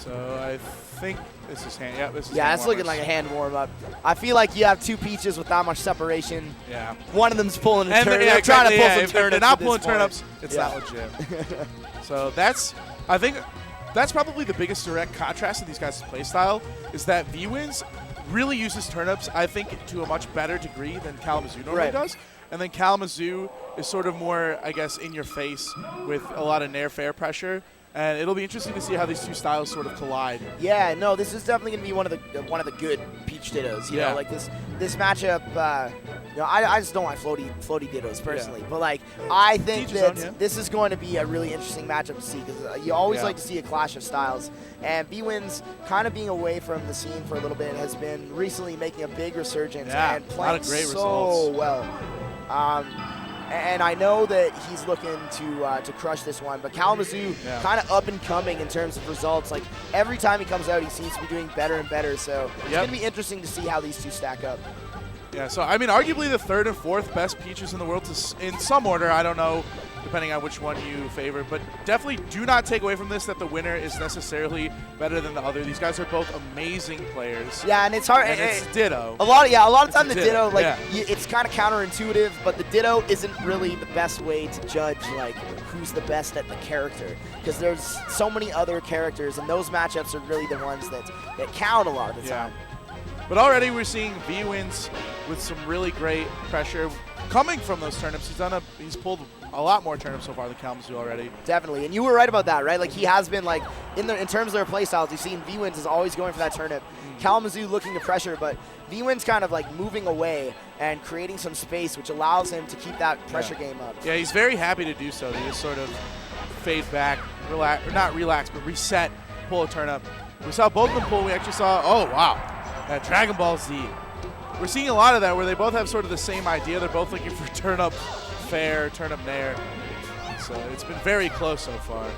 So I think this is hand. Yeah, this is Yeah, it's looking like a hand warm-up. I feel like you have 2 Peaches with that much separation. Yeah. One of them's pulling a turnip. Yeah, They're trying to pull some if turnips. they're not pulling at this point. turnips, it's not legit. So I think that's probably the biggest direct contrast in these guys' play style is that Vwins really uses turnips, I think, to a much better degree than Kalamazhu normally does. And then Kalamazhu is sort of more, I guess, in your face with a lot of nair fair pressure. And it'll be interesting to see how these 2 styles sort of collide. Yeah, no, this is definitely going to be one of the good Peach Dittos. You know, like this matchup. You know, I just don't like floaty Dittos personally, but like I think that this is going to be a really interesting matchup to see because you always like to see a clash of styles. And Vwins kind of being away from the scene for a little bit has been recently making a big resurgence and playing so well. And I know that he's looking to crush this one, but Kalamazhu kind of up and coming in terms of results. Like every time he comes out, he seems to be doing better and better. So it's going to be interesting to see how these 2 stack up. Yeah, so I mean, arguably the 3rd and 4th best Peaches in the world in some order. I don't know, depending on which one you favor, but definitely do not take away from this that the winner is necessarily better than the other. These guys are both amazing players. Yeah, and it's hard. And it's Ditto. A lot of time the Ditto, like yeah. it's kind of counterintuitive, but the Ditto isn't really the best way to judge like who's the best at the character because there's so many other characters, and those matchups are really the ones that count a lot of the time. But already we're seeing Vwins with some really great pressure coming from those turnips. He's pulled a lot more turnips so far than Kalamazhu already. Definitely, and you were right about that, right? Like he has been like in terms of their play styles, you've seen Vwins is always going for that turnip. Kalamazhu looking to pressure, but Vwins kind of like moving away and creating some space, which allows him to keep that pressure game up. Yeah, he's very happy to do so. To just sort of fade back, relax, or not relax, but reset, pull a turnip. We saw both of them pull. We actually saw, oh wow. Dragon Ball Z. We're seeing a lot of that where they both have sort of the same idea. They're both looking for turnip fair, turnip nair. So it's been very close so far.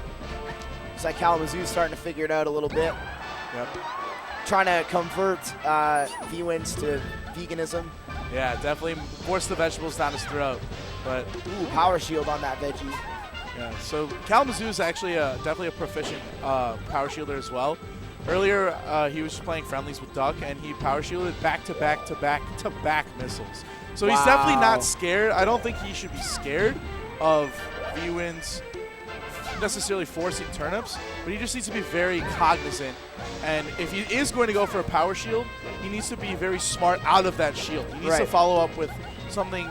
It's like Kalamazhu's starting to figure it out a little bit. Yep. Trying to convert Vwins to veganism. Yeah, definitely force the vegetables down his throat. But power shield on that veggie. Yeah, so Kalamazhu is actually definitely a proficient power shielder as well. Earlier, he was just playing friendlies with Duck, and he power shielded back-to-back missiles. So he's definitely not scared. I don't think he should be scared of Vwins necessarily forcing turnips, but he just needs to be very cognizant. And if he is going to go for a power shield, he needs to be very smart out of that shield. He needs to follow up with something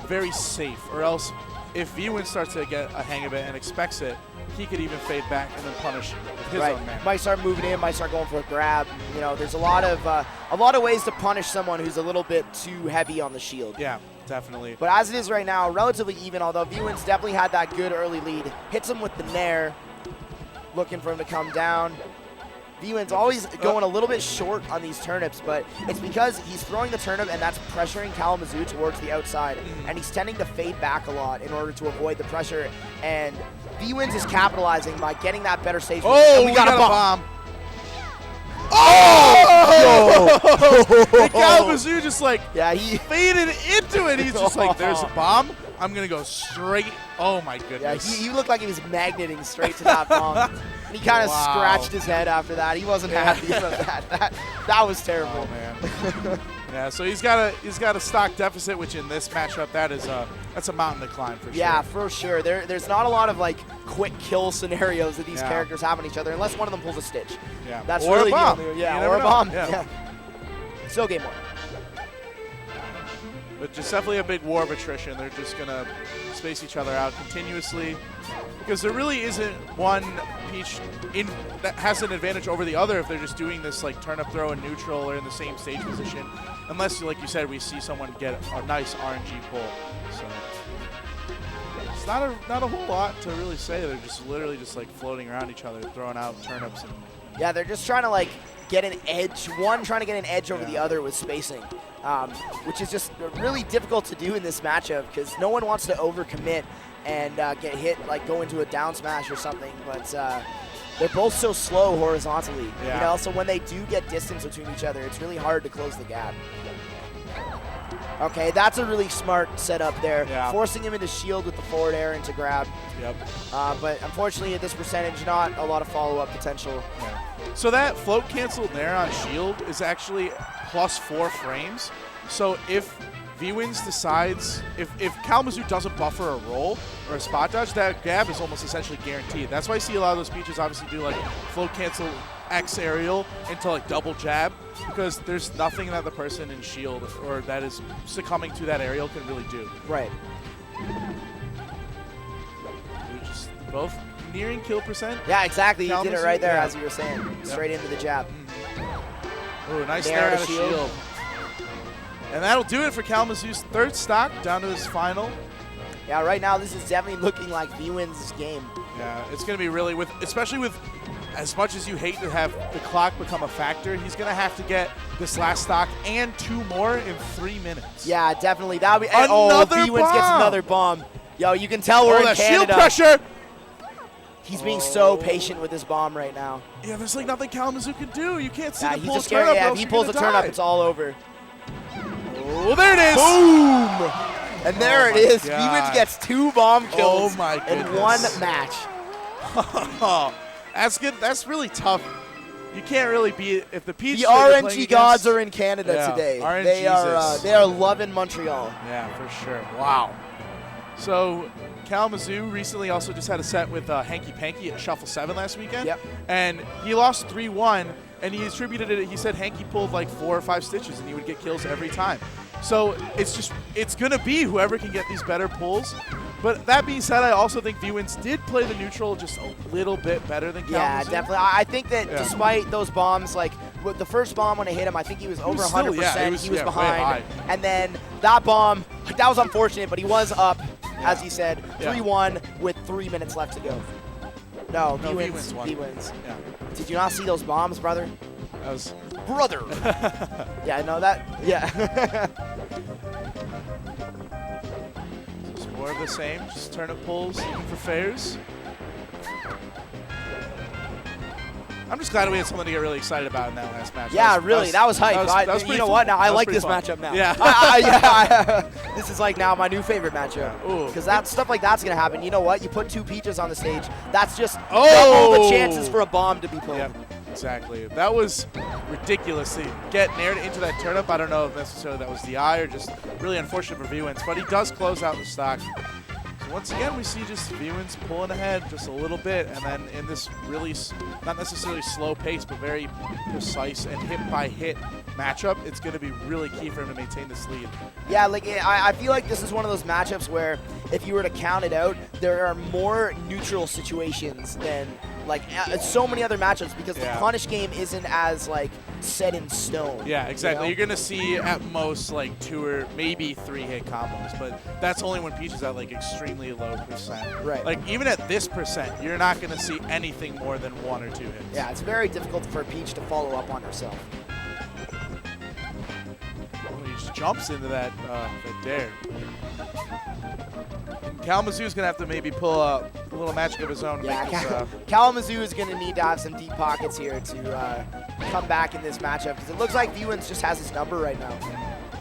very safe, or else if Vwins starts to get a hang of it and expects it, he could even fade back and then punish his own man. Might start moving in, might start going for a grab. You know, there's a lot of ways to punish someone who's a little bit too heavy on the shield. Yeah, definitely. But as it is right now, relatively even, although Vwins definitely had that good early lead. Hits him with the nair, looking for him to come down. Vwins always going a little bit short on these turnips, but it's because he's throwing the turnip and that's pressuring Kalamazhu towards the outside, and he's tending to fade back a lot in order to avoid the pressure, and Vwins is capitalizing by getting that better stage. Oh, we got a bomb. And Kalamazhu just like he faded into it. He's just like, there's a bomb. I'm going to go straight. Oh, my goodness. Yeah, he looked like he was magneting straight to that bomb. And he kind of scratched his head after that. He wasn't happy about that. That was terrible. Oh, man. Yeah, so he's got a stock deficit, which in this matchup, that's a mountain to climb for sure. Yeah, for sure. There's not a lot of like quick kill scenarios that these characters have on each other, unless one of them pulls a Stitch. Yeah, that's or really a bomb. or a bomb. Yeah. Still game one. But just definitely a big war of attrition. They're just going to space each other out continuously because there really isn't one Peach that has an advantage over the other if they're just doing this like turnip throw in neutral or in the same stage position. Unless, like you said, we see someone get a nice RNG pull. So it's not a whole lot to really say. They're just literally just like floating around each other, throwing out turnips. Yeah, they're just trying to like get an edge. One trying to get an edge over the other with spacing, which is just really difficult to do in this matchup because no one wants to overcommit and get hit, like go into a down smash or something. But they're both so slow horizontally, you know. So when they do get distance between each other, it's really hard to close the gap. Okay, that's a really smart setup there. Yeah. Forcing him into shield with the forward air into grab. Yep. But unfortunately, at this percentage, not a lot of follow-up potential. Yeah. So that float cancel there on shield is actually +4 frames. So if Vwins decides, if Kalamazhu doesn't buffer a roll or a spot dodge, that grab is almost essentially guaranteed. That's why I see a lot of those Peaches obviously do like float cancel X aerial into like double jab, because there's nothing that the person in shield or that is succumbing to that aerial can really do. Right. We're just both nearing kill percent. Yeah, exactly. You did it right there, yeah. as you were saying. Straight into the jab. Oh, nice snare out of shield. And that'll do it for Kalamazhu's third stock, down to his final. Yeah, right now this is definitely looking like Vwins' game. Yeah, it's going to be really, especially with, as much as you hate to have the clock become a factor, he's going to have to get this last stock and 2 more in 3 minutes. Yeah, definitely. That'll be another Vwins bomb. gets another bomb. Yo, you can tell we're in that Canada. shield pressure. He's being so patient with this bomb right now. Yeah, there's like nothing Kalamazhu can do. You can't see the he pull just turn up. if he pulls a turn up, it's all over. Oh, there it is. Boom! And there it is. God. Vwins gets 2 bomb kills my in goodness. 1 match. That's good. That's really tough. You can't really beat if the Peach. The RNG gods are in Canada today. RNG they are loving Montreal. Yeah, for sure. Wow. So Kalamazhu recently also just had a set with Hanky Panky at Shuffle 7 last weekend. Yep. And he lost 3-1, and he attributed it, he said Hanky pulled like 4 or 5 stitches, and he would get kills every time. So it's going to be whoever can get these better pulls. But that being said, I also think Vwins did play the neutral just a little bit better than Kalamazhu. Yeah, definitely. I think that despite those bombs, like with the first bomb when I hit him, I think he was over 100%. He was behind. And then that bomb, that was unfortunate, but he was up, as he said, 3-1 with 3 minutes left to go. No, Vwins won. Vwins. Yeah. Did you not see those bombs, brother? That was brother. Yeah, no, that. Yeah. It's more of the same. Just turnip pulls, even for fairs. I'm just glad we had something to get really excited about in that last match. Yeah, really, that was hype. That was you know what? Now I like this fun. matchup now. Yeah. This is like now my new favorite matchup. Because that stuff like that's gonna happen. You know what? You put 2 Peaches on the stage. That's just double the chances for a bomb to be pulled. Yep, exactly. That was ridiculous. To get nared into that turnip. I don't know if necessarily that was the eye or just really unfortunate for Vwins, but he does close out the stock. Once again, we see just Vwins pulling ahead just a little bit, and then in this really, not necessarily slow pace, but very precise and hit-by-hit matchup, it's going to be really key for him to maintain this lead. Yeah, like I feel like this is one of those matchups where if you were to count it out, there are more neutral situations than like so many other matchups because the punish game isn't as like set in stone. Yeah, exactly. You know? You're going to see at most like 2 or maybe 3 hit combos, but that's only when Peach is at like extremely low percent. Right. Like even at this percent, you're not going to see anything more than 1 or 2 hits. Yeah, it's very difficult for Peach to follow up on herself. Oh, he just jumps into that dare. And Kalamazhu's going to have to maybe pull a little magic of his own. Yeah, Kalamazhu is going to need to have some deep pockets here to come back in this matchup because it looks like Vwins just has his number right now.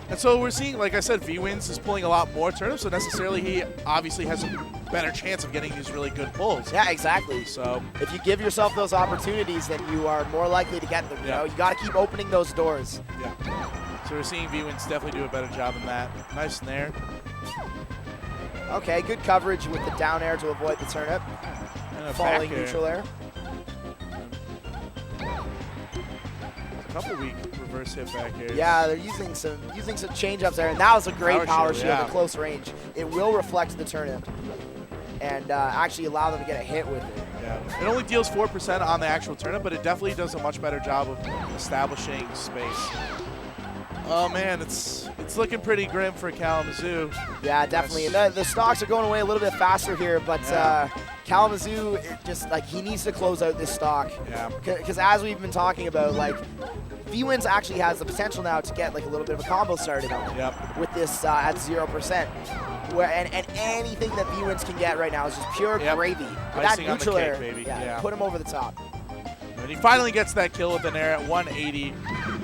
And so we're seeing, like I said, Vwins is pulling a lot more turnips, so necessarily he obviously has a better chance of getting these really good pulls. Yeah, exactly. So if you give yourself those opportunities, then you are more likely to get them. You know, you got to keep opening those doors. Yeah. So we're seeing Vwins definitely do a better job in that. Nice snare. Okay, good coverage with the down air to avoid the turnip. And a falling back air. neutral air. A couple weak reverse hit back airs. Yeah, they're using some change-ups there, and that was a great power shield yeah. at close range. It will reflect the turnip and actually allow them to get a hit with it. Yeah. It only deals 4% on the actual turnip, but it definitely does a much better job of establishing space. Oh man, it's looking pretty grim for Kalamazhu. Yeah, definitely. And the stocks are going away a little bit faster here, but Kalamazhu, just like he needs to close out this stock. Yeah. Because as we've been talking about, like Vwins actually has the potential now to get like a little bit of a combo started on him with this at 0%. Where and anything that Vwins can get right now is just pure gravy. With that neutral air, baby. put him over the top. And he finally gets that kill with an air at 180.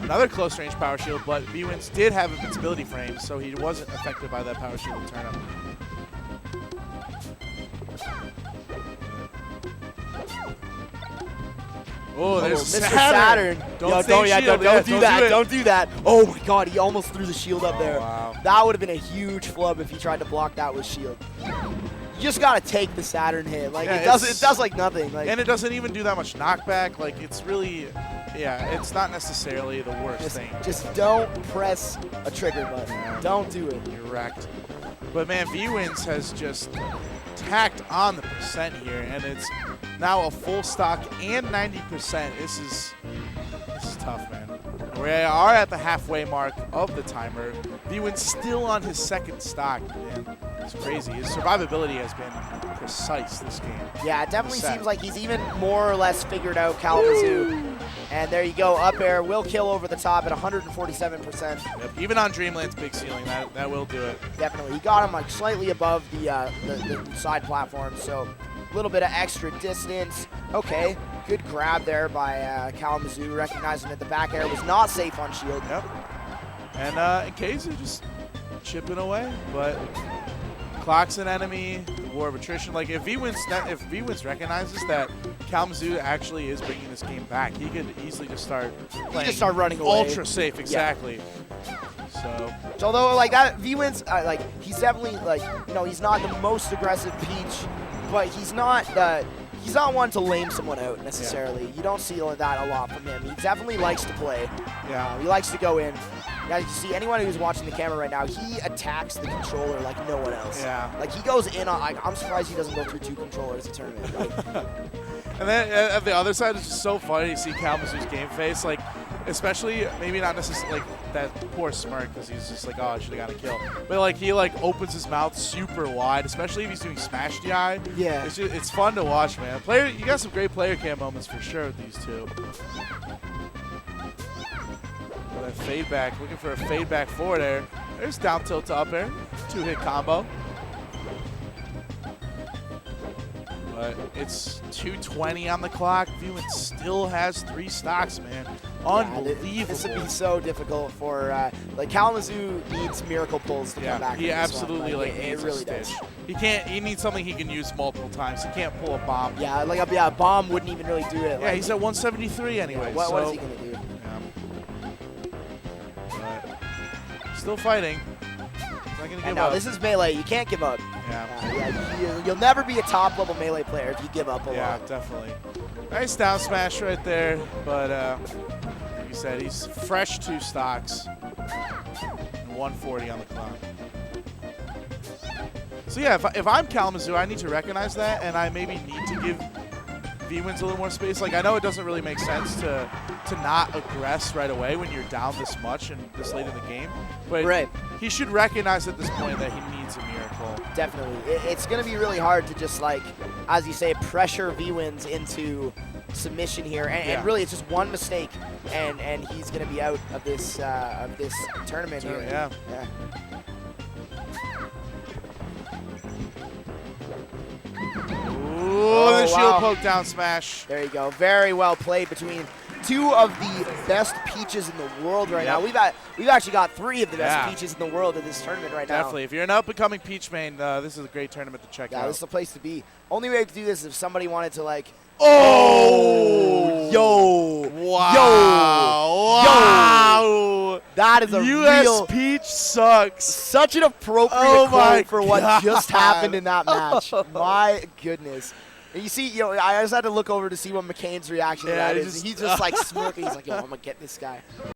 another close range power shield, but Vwins did have invincibility frames, so he wasn't affected by that power shield turn up. Oh, there's Mr. Saturn. Don't do that. Oh my God, he almost threw the shield up there. Wow. That would have been a huge flub if he tried to block that with shield. You just gotta take the Saturn hit. Like it does like nothing. Like, and it doesn't even do that much knockback. Like it's really, yeah, it's not necessarily the worst thing. Just don't press a trigger button. Yeah. Don't do it. You're wrecked. But man, Vwins has just tacked on the percent here, and it's now a full stock and 90%. This is tough, man. We are at the halfway mark of the timer. Vwins still on his second stock, man. It's crazy. His survivability has been precise this game. Yeah, it definitely seems like he's even more or less figured out Kalamazhu. And there you go, up air will kill over the top at 147%. Yep. Even on Dreamland's big ceiling, that will do it. Definitely. He got him like slightly above the side platform, so a little bit of extra distance. Okay, good grab there by Kalamazhu, recognizing that the back air was not safe on shield. Yep. And Kazu just chipping away, but clock's an enemy, war of attrition. Like if Vwins recognizes that Kalamazhu actually is bringing this game back, he could easily just start playing. He just start running away. Ultra safe, exactly. So although like that Vwins, like he's definitely like, you know, he's not the most aggressive Peach, but he's not one to lame someone out necessarily. You don't see that a lot from him. He definitely likes to play. Yeah. He likes to go in. Now you see anyone who's watching the camera right now, he attacks the controller like no one else. Yeah. Like he goes in on. Like, I'm surprised he doesn't go through 2 controllers a tournament. Like, and then at the other side, it's just so funny to see Kalamazhu's game face. Like, especially maybe not necessarily like that poor smirk because he's just like, oh, I should have got a kill. But like he like opens his mouth super wide, especially if he's doing smash DI. Yeah. It's fun to watch, man. You got some great player cam moments for sure with these two. That fade back, looking for a fade back forward air. There's down tilt to up air, 2-hit combo. But it's 2:20 on the clock. Vwins still has 3 stocks, man. Unbelievable. This would be so difficult for like Kalamazhu needs miracle pulls to come back. He absolutely like needs it really a stitch. does. He needs something he can use multiple times. He can't pull a bomb. Yeah, like a bomb wouldn't even really do it. Yeah, like, he's at 173 anyway. Yeah, what is he gonna do? Still fighting. He's not gonna give up. This is Melee. You can't give up. Yeah. You'll never be a top-level Melee player if you give up a lot. Yeah, definitely. Nice down smash right there, but like you said, he's fresh 2 stocks. And 140 on the clock. So yeah, if I'm Kalamazhu, I need to recognize that, and I maybe need to give Vwins a little more space. Like I know it doesn't really make sense to not aggress right away when you're down this much and this late in the game, but he should recognize at this point that he needs a miracle. Definitely. It's going to be really hard to just like, as you say, pressure Vwins into submission here, and really it's just one mistake, and he's going to be out of this tournament here. Yeah. Ooh, the shield poke down smash. There you go. Very well played between 2 of the best Peaches in the world right now. We've actually got 3 of the best Peaches in the world in this tournament right now. Definitely. If you're an up-and-coming Peach main, this is a great tournament to check out. Yeah, this is the place to be. Only way to do this is if somebody wanted to like. Oh! Yo! Wow! Wow! That is a US real Peach sucks. Such an appropriate quote for what just happened in that match. My goodness. And you see, I just had to look over to see what McCain's reaction to that is. He's just like smirking. He's like, yo, I'm going to get this guy.